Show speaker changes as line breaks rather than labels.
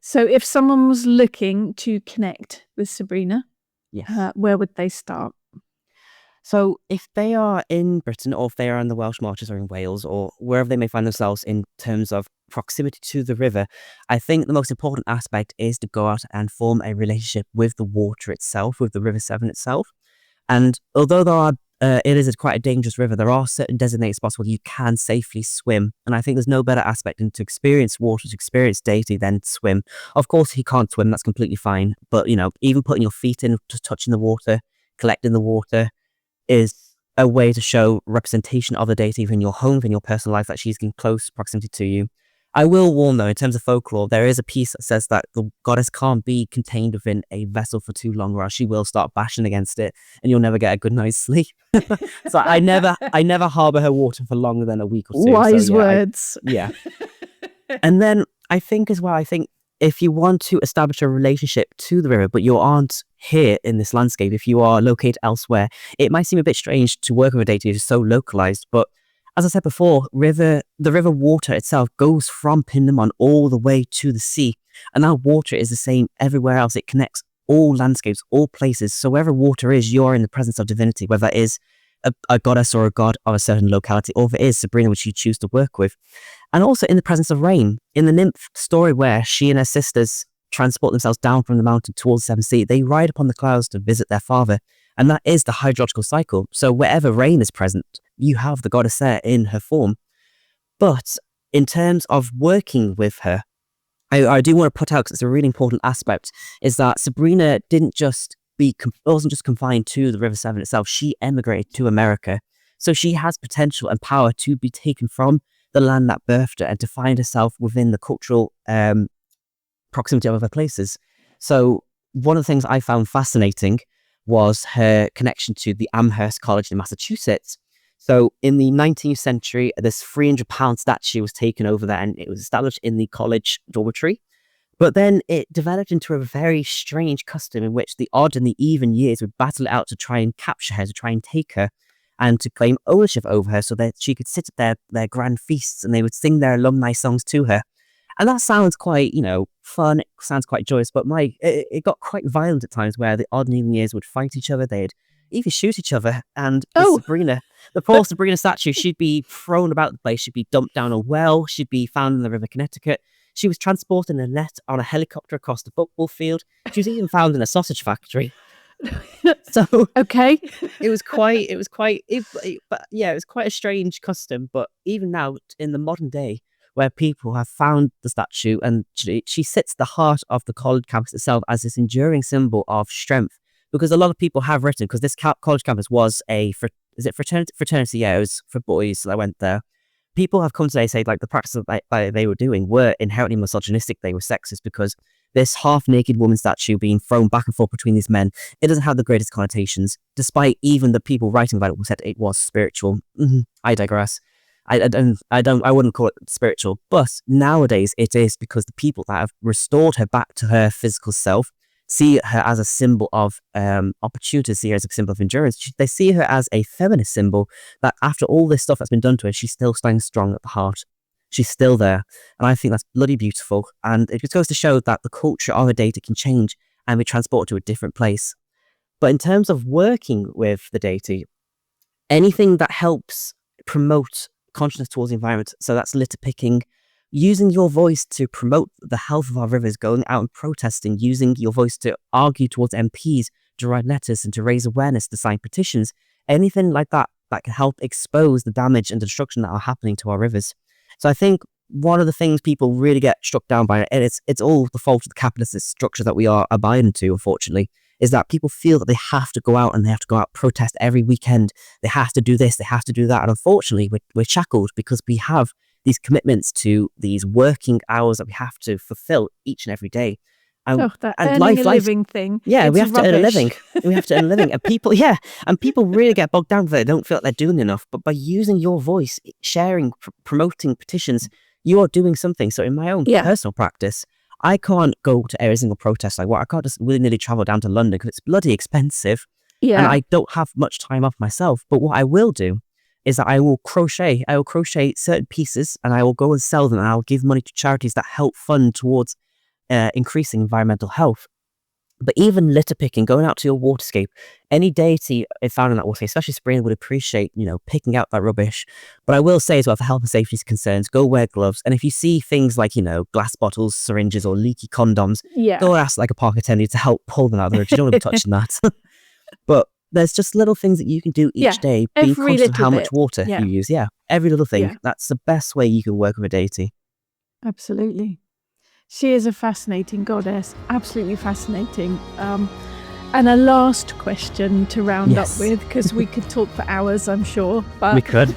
So if someone was looking to connect with Sabrina,
Yes.
where would they start?
So if they are in Britain, or if they are in the Welsh Marches or in Wales, or wherever they may find themselves in terms of proximity to the river, I think the most important aspect is to go out and form a relationship with the water itself, with the River Severn itself. And although it is quite a dangerous river, there are certain designated spots where you can safely swim. And I think there's no better aspect than to experience water, to experience deity, than swim. Of course, he can't swim, that's completely fine. But, even putting your feet in, just touching the water, collecting the water, is a way to show representation of the deity within your home, within your personal life, that she's in close proximity to you. I will warn, though, in terms of folklore, there is a piece that says that the goddess can't be contained within a vessel for too long, or else she will start bashing against it, and you'll never get a good night's sleep. So I never harbour her water for longer than a week or two.
Wise words.
And then I think as well, if you want to establish a relationship to the river, but you aren't here in this landscape, if you are located elsewhere, it might seem a bit strange to work with a deity who's so localized. But as I said before, the river water itself goes from Pindamon all the way to the sea. And that water is the same everywhere else. It connects all landscapes, all places. So wherever water is, you're in the presence of divinity, whether that is a goddess or a god of a certain locality, or if it is Sabrina, which you choose to work with. And also in the presence of rain. In the nymph story where she and her sisters transport themselves down from the mountain towards the Seven Sea, they ride upon the clouds to visit their father. And that is the hydrological cycle. So wherever rain is present, you have the goddess there in her form. But in terms of working with her, I do want to put out, because it's a really important aspect, is that Sabrina wasn't just confined to the River Severn itself. She emigrated to America. So she has potential and power to be taken from the land that birthed her and to find herself within the cultural proximity of other places. So one of the things I found fascinating was her connection to the Amherst College in Massachusetts. So in the 19th century, this 300-pound statue was taken over there, and it was established in the college dormitory. But then it developed into a very strange custom in which the odd and the even years would battle it out to try and capture her, to try and take her, and to claim ownership over her so that she could sit at their grand feasts and they would sing their alumni songs to her. And that sounds quite, fun, it sounds quite joyous, but it got quite violent at times, where the odd and even years would fight each other, they'd even shoot each other, and Sabrina, the poor Sabrina statue, she'd be thrown about the place, she'd be dumped down a well, she'd be found in the River Connecticut, she was transported in a net on a helicopter across the football field, she was even found in a sausage factory. So
okay,
it was quite a strange custom. But even now, in the modern day, where people have found the statue, and she sits at the heart of the college campus itself as this enduring symbol of strength, because a lot of people have written, because this college campus was fraternity? Yeah, it was for boys that went there. People have come today say, like, the practices that they were doing were inherently misogynistic, they were sexist, because this half-naked woman statue being thrown back and forth between these men, it doesn't have the greatest connotations, despite even the people writing about it said it was spiritual. I digress. I wouldn't call it spiritual, but nowadays it is, because the people that have restored her back to her physical self see her as a symbol of opportunity, see her as a symbol of endurance. They see her as a feminist symbol, that after all this stuff that's been done to her, she still stands strong at the heart. She's still there. And I think that's bloody beautiful. And it just goes to show that the culture of a deity can change and be transported to a different place. But in terms of working with the deity, anything that helps promote consciousness towards the environment, so that's litter picking, using your voice to promote the health of our rivers, going out and protesting, using your voice to argue towards MPs, to write letters and to raise awareness, to sign petitions, anything like that can help expose the damage and destruction that are happening to our rivers. So I think one of the things people really get struck down by, and it's all the fault of the capitalist structure that we are abiding to, unfortunately, is that people feel that they have to go out and they have to go out protest every weekend. They have to do this, they have to do that. And unfortunately, we're shackled because we have these commitments to these working hours that we have to fulfill each and every day.
That living thing.
Yeah, we have
rubbish.
to earn a living. We have to earn a living. And people really get bogged down that they don't feel like they're doing enough. But by using your voice, sharing, promoting petitions, you are doing something. So in my own personal practice, I can't go to every single protest I want. I can't just willy-nilly travel down to London because it's bloody expensive. Yeah. And I don't have much time off myself. But what I will do is that I will crochet certain pieces, and I will go and sell them, and I'll give money to charities that help fund towards increasing environmental health. But even litter picking, going out to your waterscape, any deity found in that waterscape, especially Sabrina, would appreciate, picking out that rubbish. But I will say as well, for health and safety concerns, go wear gloves. And if you see things like, glass bottles, syringes, or leaky condoms, go ask like a park attendant to help pull them out of the road. You don't want to be touching that. But there's just little things that you can do each day, being conscious of how much water you use. Yeah, every little thing. Yeah. That's the best way you can work with a deity.
Absolutely. She is a fascinating goddess, absolutely fascinating. And a last question to round up with, because we could talk for hours, I'm sure. But
we could.